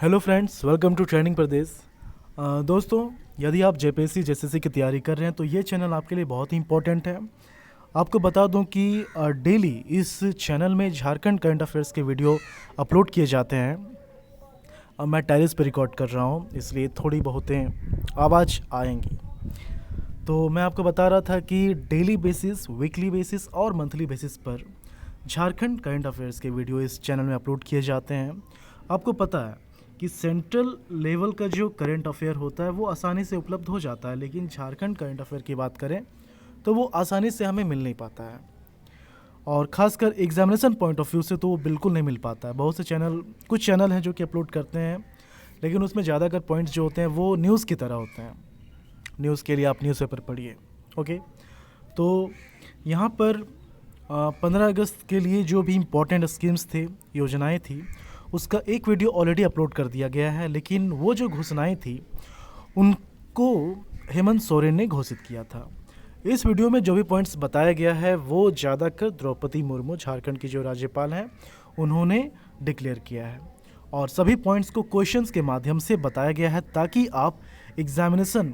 Hello friends, welcome to training Pradesh. दोस्तों, यदि आप जेपीएससी जेएसएससी की तैयारी कर रहे हैं तो ये चैनल आपके लिए बहुत ही इंपॉर्टेंट है। आपको बता दूं कि डेली इस चैनल में झारखंड करंट अफेयर्स के वीडियो अपलोड किए जाते हैं। मैं टेरेस पर रिकॉर्ड कर रहा हूँ, इसलिए थोड़ी बहुतें आवाज़ आएंगी। तो मैं आपको बता रहा था कि डेली बेसिस, वीकली बेसिस और मंथली बेसिस पर झारखंड करंट अफेयर्स के वीडियो इस चैनल में अपलोड किए जाते हैं। आपको पता है कि सेंट्रल लेवल का जो करंट अफेयर होता है वो आसानी से उपलब्ध हो जाता है, लेकिन झारखंड करंट अफेयर की बात करें तो वो आसानी से हमें मिल नहीं पाता है, और ख़ासकर एग्जामिनेशन पॉइंट ऑफ व्यू से तो वो बिल्कुल नहीं मिल पाता है। बहुत से चैनल, कुछ चैनल हैं जो कि अपलोड करते हैं, लेकिन उसमें ज़्यादातर पॉइंट्स जो होते हैं वो न्यूज़ की तरह होते हैं। न्यूज़ के लिए आप न्यूज़पेपर पढ़िए। ओके, तो यहाँ पर 15 अगस्त के लिए जो भी इम्पोर्टेंट स्कीम्स थे, योजनाएं थी, उसका एक वीडियो ऑलरेडी अपलोड कर दिया गया है। लेकिन वो जो घोषणाएं थी उनको हेमंत सोरेन ने घोषित किया था। इस वीडियो में जो भी पॉइंट्स बताया गया है वो ज़्यादातर द्रौपदी मुर्मू, झारखंड की जो राज्यपाल हैं, उन्होंने डिक्लेयर किया है, और सभी पॉइंट्स को क्वेश्चंस के माध्यम से बताया गया है ताकि आप एग्जामिनेशन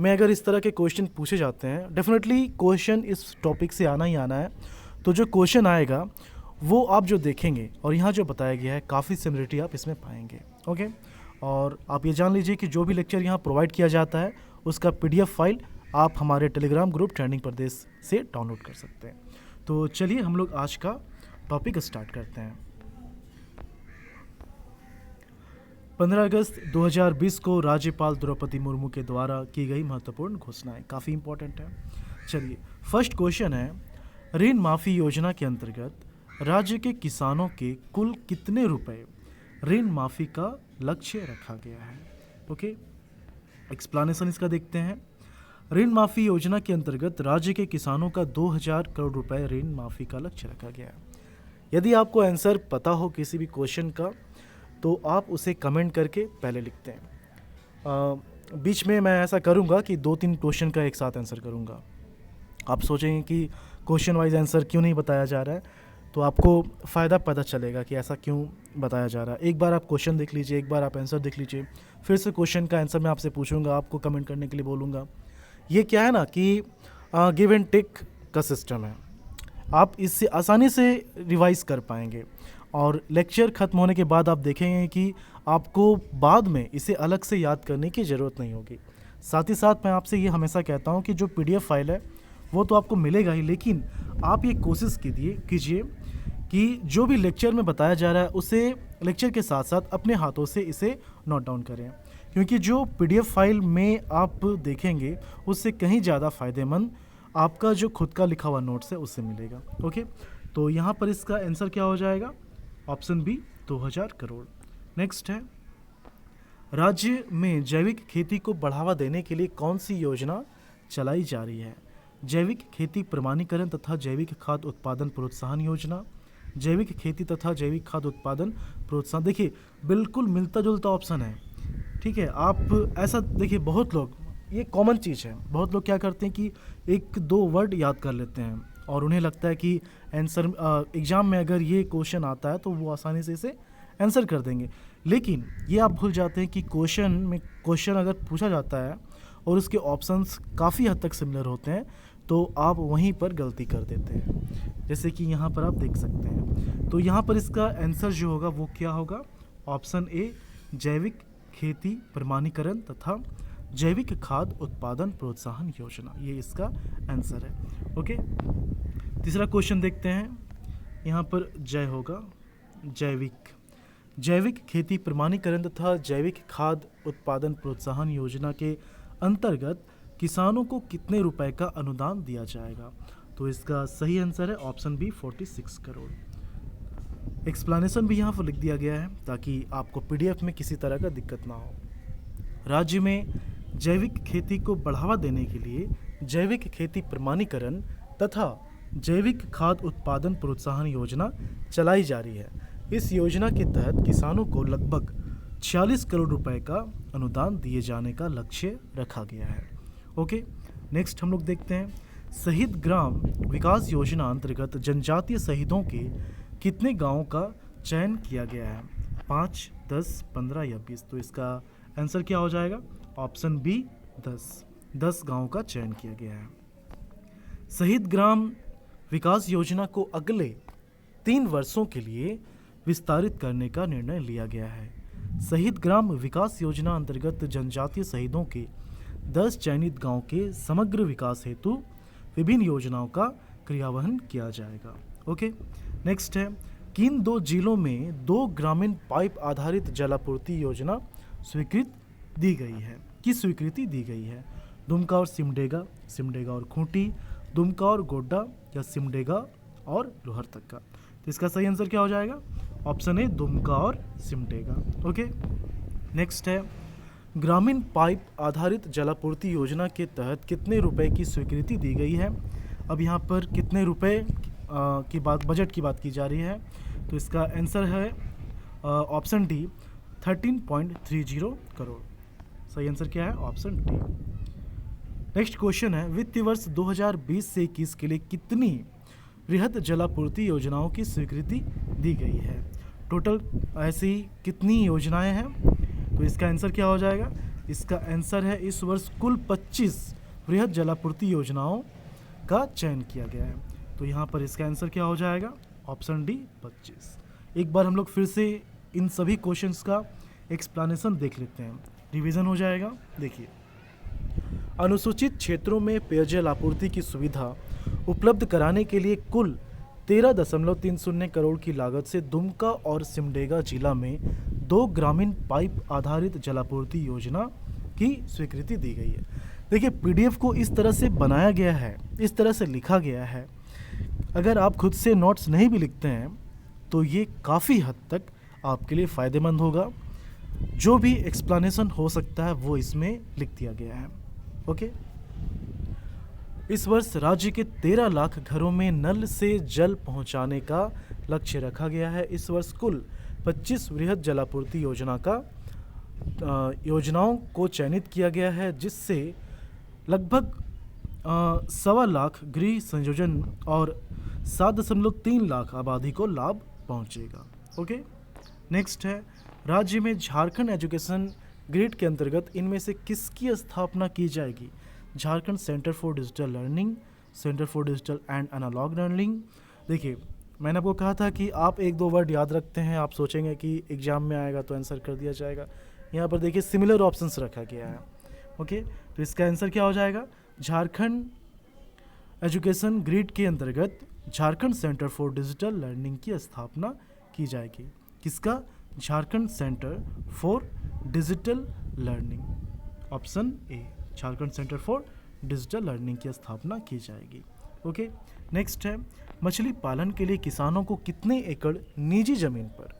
में अगर इस तरह के क्वेश्चन पूछे जाते हैं, डेफिनेटली क्वेश्चन इस टॉपिक से आना ही आना है, तो जो क्वेश्चन आएगा वो आप जो देखेंगे और यहाँ जो बताया गया है काफ़ी सिमिलरिटी आप इसमें पाएंगे। ओके, और आप ये जान लीजिए कि जो भी लेक्चर यहाँ प्रोवाइड किया जाता है उसका पीडीएफ फाइल आप हमारे टेलीग्राम ग्रुप ट्रेनिंग प्रदेश से डाउनलोड कर सकते हैं। तो चलिए हम लोग आज का टॉपिक स्टार्ट करते हैं। 15 अगस्त 2020 को राज्यपाल द्रौपदी मुर्मू के द्वारा की गई महत्वपूर्ण घोषणाएं काफ़ी इंपॉर्टेंट है। चलिए, फर्स्ट क्वेश्चन है, ऋण माफ़ी योजना के अंतर्गत राज्य के किसानों के कुल कितने रुपए ऋण माफ़ी का लक्ष्य रखा गया है? ओके, एक्सप्लेनेशन इसका देखते हैं। ऋण माफ़ी योजना के अंतर्गत राज्य के किसानों का 2000 करोड़ रुपए ऋण माफ़ी का लक्ष्य रखा गया है। यदि आपको आंसर पता हो किसी भी क्वेश्चन का तो आप उसे कमेंट करके पहले लिखते हैं। बीच में मैं ऐसा करूँगा कि 2-3 क्वेश्चन का एक साथ आंसर करूँगा। आप सोचेंगे कि क्वेश्चन वाइज आंसर क्यों नहीं बताया जा रहा है, तो आपको फ़ायदा पता चलेगा कि ऐसा क्यों बताया जा रहा है। एक बार आप क्वेश्चन देख लीजिए, एक बार आप आंसर देख लीजिए, फिर से क्वेश्चन का आंसर मैं आपसे पूछूंगा, आपको कमेंट करने के लिए बोलूँगा। ये क्या है ना कि गिव एंड टेक का सिस्टम है, आप इससे आसानी से रिवाइज़ कर पाएंगे, और लेक्चर ख़त्म होने के बाद आप देखेंगे कि आपको बाद में इसे अलग से याद करने की ज़रूरत नहीं होगी। साथ ही साथ मैं आपसे ये हमेशा कहता हूँ कि जो पीडीएफ फाइल है वो तो आपको मिलेगा ही, लेकिन आप ये कोशिश कीजिए कि जो भी लेक्चर में बताया जा रहा है उसे लेक्चर के साथ साथ अपने हाथों से इसे नोट डाउन करें, क्योंकि जो पीडीएफ फाइल में आप देखेंगे उससे कहीं ज़्यादा फ़ायदेमंद आपका जो खुद का लिखा हुआ नोट्स है उससे मिलेगा। ओके, तो यहाँ पर इसका आंसर क्या हो जाएगा? Option B, 2000 crore. नेक्स्ट है, राज्य में जैविक खेती को बढ़ावा देने के लिए कौन सी योजना चलाई जा रही है? जैविक खेती प्रमाणीकरण तथा जैविक खाद्य उत्पादन प्रोत्साहन योजना, जैविक खेती तथा जैविक खाद्य उत्पादन प्रोत्साहन। देखिए, बिल्कुल मिलता जुलता ऑप्शन है, ठीक है। आप ऐसा देखिए, बहुत लोग, ये कॉमन चीज़ है, बहुत लोग क्या करते हैं कि 1-2 वर्ड याद कर लेते हैं और उन्हें लगता है कि आंसर एग्ज़ाम में अगर ये क्वेश्चन आता है तो वो आसानी से इसे आंसर कर देंगे। लेकिन ये आप भूल जाते हैं कि क्वेश्चन अगर पूछा जाता है और उसके ऑप्शंस काफ़ी हद तक सिमिलर होते हैं तो आप वहीं पर गलती कर देते हैं, जैसे कि यहाँ पर आप देख सकते हैं। तो यहाँ पर इसका आंसर जो होगा वो क्या होगा? ऑप्शन ए, जैविक खेती प्रमाणीकरण तथा जैविक खाद्य उत्पादन प्रोत्साहन योजना, ये इसका आंसर है। ओके, तीसरा क्वेश्चन देखते हैं। यहाँ पर जय होगा, जैविक खेती प्रमाणीकरण तथा जैविक खाद्य उत्पादन प्रोत्साहन योजना के अंतर्गत किसानों को कितने रुपए का अनुदान दिया जाएगा? तो इसका सही आंसर है ऑप्शन बी, 46 करोड़। एक्सप्लेनेशन भी यहाँ पर लिख दिया गया है ताकि आपको पीडीएफ में किसी तरह का दिक्कत ना हो। राज्य में जैविक खेती को बढ़ावा देने के लिए जैविक खेती प्रमाणीकरण तथा जैविक खाद्य उत्पादन प्रोत्साहन योजना चलाई जा रही है। इस योजना के तहत किसानों को लगभग 46 करोड़ रुपए का अनुदान दिए जाने का लक्ष्य रखा गया है। ओके, नेक्स्ट हम लोग देखते हैं, शहीद ग्राम विकास योजना अंतर्गत जनजातीय शहीदों के कितने गांवों का चयन किया गया है? 5, 10, 15 या 20। तो इसका आंसर क्या हो जाएगा? Option B 10। 10 गांव का चयन किया गया है। शहीद ग्राम विकास योजना को अगले 3 वर्षों के लिए विस्तारित करने का निर्णय लिया गया है। शहीद ग्राम विकास योजना अंतर्गत जनजातीय शहीदों के 10 चयनित गांव के समग्र विकास हेतु विभिन्न योजनाओं का क्रियान्वयन किया जाएगा। ओके, नेक्स्ट है, किन 2 जिलों में 2 ग्रामीण पाइप आधारित जलापूर्ति योजना स्वीकृति दी गई है? किस स्वीकृति दी गई है? दुमका और सिमडेगा, सिमडेगा और खूंटी, दुमका और गोड्डा, या सिमडेगा और लोहरदगा। तो इसका सही आंसर क्या हो जाएगा? ऑप्शन ए दुमका और सिमडेगा। ओके, नेक्स्ट है, ग्रामीण पाइप आधारित जलापूर्ति योजना के तहत कितने रुपए की स्वीकृति दी गई है? अब यहाँ पर कितने रुपए की बात, बजट की बात की जा रही है। तो इसका आंसर है ऑप्शन डी 13.30 करोड़। सही आंसर क्या है? Option D. नेक्स्ट क्वेश्चन है, वित्तीय वर्ष 2020 से 21 के लिए कितनी वृहद जलापूर्ति योजनाओं की स्वीकृति दी गई है? टोटल ऐसी कितनी योजनाएं हैं? तो इसका आंसर क्या हो जाएगा? इसका आंसर है इस वर्ष कुल 25 वृहद जलापूर्ति योजनाओं का चयन किया गया है। तो यहाँ पर इसका आंसर क्या हो जाएगा? Option D 25। एक बार हम लोग फिर से इन सभी क्वेश्चंस का एक्सप्लेनेशन देख लेते हैं, रिवीजन हो जाएगा। देखिए, अनुसूचित क्षेत्रों में पेयजल आपूर्ति की सुविधा उपलब्ध कराने के लिए कुल 13.30 करोड़ की लागत से दुमका और सिमडेगा जिला में 2 ग्रामीण पाइप आधारित जलापूर्ति योजना की स्वीकृति दी गई है। देखिए, पीडीएफ को इस तरह से बनाया गया है, इस तरह से लिखा गया है। अगर आप खुद से नोट्स नहीं भी लिखते हैं तो ये काफ़ी हद तक आपके लिए फ़ायदेमंद होगा। जो भी एक्सप्लेनेशन हो सकता है वो इसमें लिख दिया गया है। ओके, इस वर्ष राज्य के 13 लाख घरों में नल से जल पहुंचाने का लक्ष्य रखा गया है। इस वर्ष कुल 25 वृहद जलापूर्ति योजनाओं को चयनित किया गया है, जिससे लगभग 1.25 लाख गृह संयोजन और 7.3 लाख आबादी को लाभ पहुंचेगा। ओके, नेक्स्ट है, राज्य में झारखंड एजुकेशन ग्रिड के अंतर्गत इनमें से किसकी स्थापना की जाएगी? Jharkhand centre for digital learning, centre for digital and analogue learning. देखिए, मैंने आपको कहा था कि आप 1-2 वर्ड याद रखते हैं, आप सोचेंगे कि एग्जाम में आएगा तो आंसर कर दिया जाएगा। यहाँ पर देखिए सिमिलर ऑप्शंस रखा गया है। ओके, तो इसका आंसर क्या हो जाएगा? झारखंड एजुकेशन ग्रिड के अंतर्गत Jharkhand centre for digital learning की स्थापना की जाएगी। किसका? Jharkhand centre for digital learning. Option A, Jharkhand centre for digital learning की स्थापना की जाएगी। ओके, नेक्स्ट है, मछली पालन के लिए किसानों को कितने एकड़ निजी जमीन पर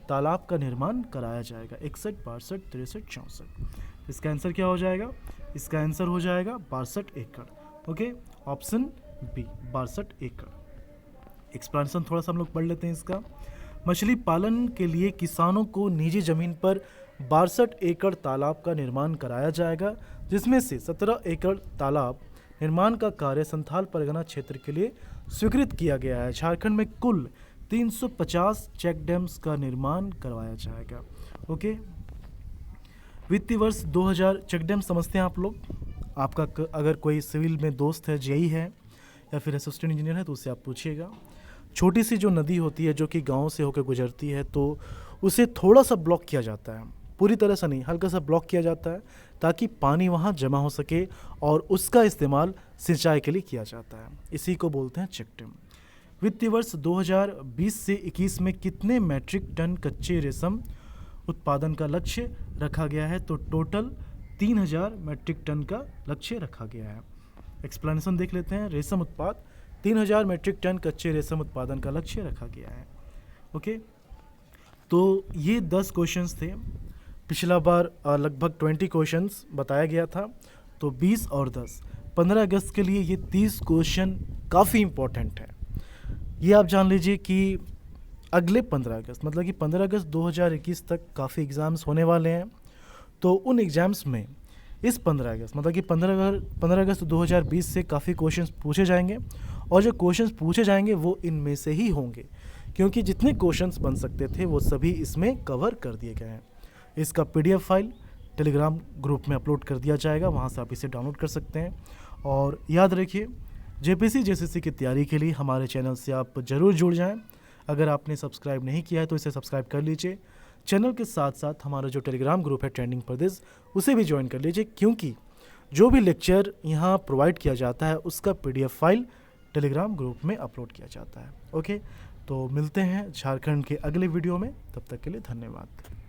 तालाब का निर्माण कराया जाएगा? 61, 62, 63, 64। इसका आंसर क्या हो जाएगा? इसका आंसर हो जाएगा 62 एकड़। ओके, ऑप्शन बी 62 एकड़। एक्सप्लेनेशन थोड़ा सा हम लोग पढ़ लेते हैं इसका। मछली पालन के लिए किसानों को निजी जमीन पर 62 एकड़ तालाब का निर्माण कराया जाएगा, जिसमें से 17 एकड़ तालाब निर्माण का कार्य संथाल परगना क्षेत्र के लिए स्वीकृत किया गया है। झारखंड में कुल 350 चेक डैम्स का निर्माण करवाया जाएगा। ओके, वित्तीय वर्ष 2000 चेक डैम समझते हैं आप लोग? आपका अगर कोई सिविल में दोस्त है, जेई है या फिर असिस्टेंट इंजीनियर है तो उससे आप पूछिएगा। छोटी सी जो नदी होती है जो कि गांव से होकर गुजरती है, तो उसे थोड़ा सा ब्लॉक किया जाता है, पूरी तरह से नहीं, हल्का सा ब्लॉक किया जाता है ताकि पानी वहां जमा हो सके और उसका इस्तेमाल सिंचाई के लिए किया जाता है। इसी को बोलते हैं चेक डैम। वित्तीय वर्ष 2020 से 21 में कितने मैट्रिक टन कच्चे रेशम उत्पादन का लक्ष्य रखा गया है? तो टोटल 3000 मैट्रिक टन का लक्ष्य रखा गया है। एक्सप्लेनेशन देख लेते हैं। रेशम उत्पाद 3000 मैट्रिक टन कच्चे रेशम उत्पादन का लक्ष्य रखा गया है। ओके, तो ये 10 क्वेश्चंस थे। पिछला बार लगभग 20 क्वेश्चंस बताया गया था, तो 20 और 10 15 अगस्त के लिए ये 30 क्वेश्चन काफ़ी इम्पोर्टेंट है। ये आप जान लीजिए कि अगले 15 अगस्त मतलब कि 15 अगस्त 2021 तक काफ़ी एग्ज़ाम्स होने वाले हैं। तो उन एग्ज़ाम्स में इस 15 अगस्त मतलब कि 15 अगस्त 2020 से काफ़ी क्वेश्चंस पूछे जाएंगे, और जो क्वेश्चंस पूछे जाएंगे वो इनमें से ही होंगे, क्योंकि जितने क्वेश्चंस बन सकते थे वो सभी इसमें कवर कर दिए गए हैं। इसका पीडीएफ फाइल टेलीग्राम ग्रुप में अपलोड कर दिया जाएगा, वहाँ से आप इसे डाउनलोड कर सकते हैं। और याद रखिए, जेपीसी जेसीसी की तैयारी के लिए हमारे चैनल से आप ज़रूर जुड़ जाएं। अगर आपने सब्सक्राइब नहीं किया है तो इसे सब्सक्राइब कर लीजिए। चैनल के साथ साथ हमारा जो टेलीग्राम ग्रुप है ट्रेंडिंग प्रदेश, उसे भी ज्वाइन कर लीजिए, क्योंकि जो भी लेक्चर यहाँ प्रोवाइड किया जाता है उसका पीडीएफ फाइल टेलीग्राम ग्रुप में अपलोड किया जाता है। ओके, तो मिलते हैं झारखंड के अगले वीडियो में, तब तक के लिए धन्यवाद।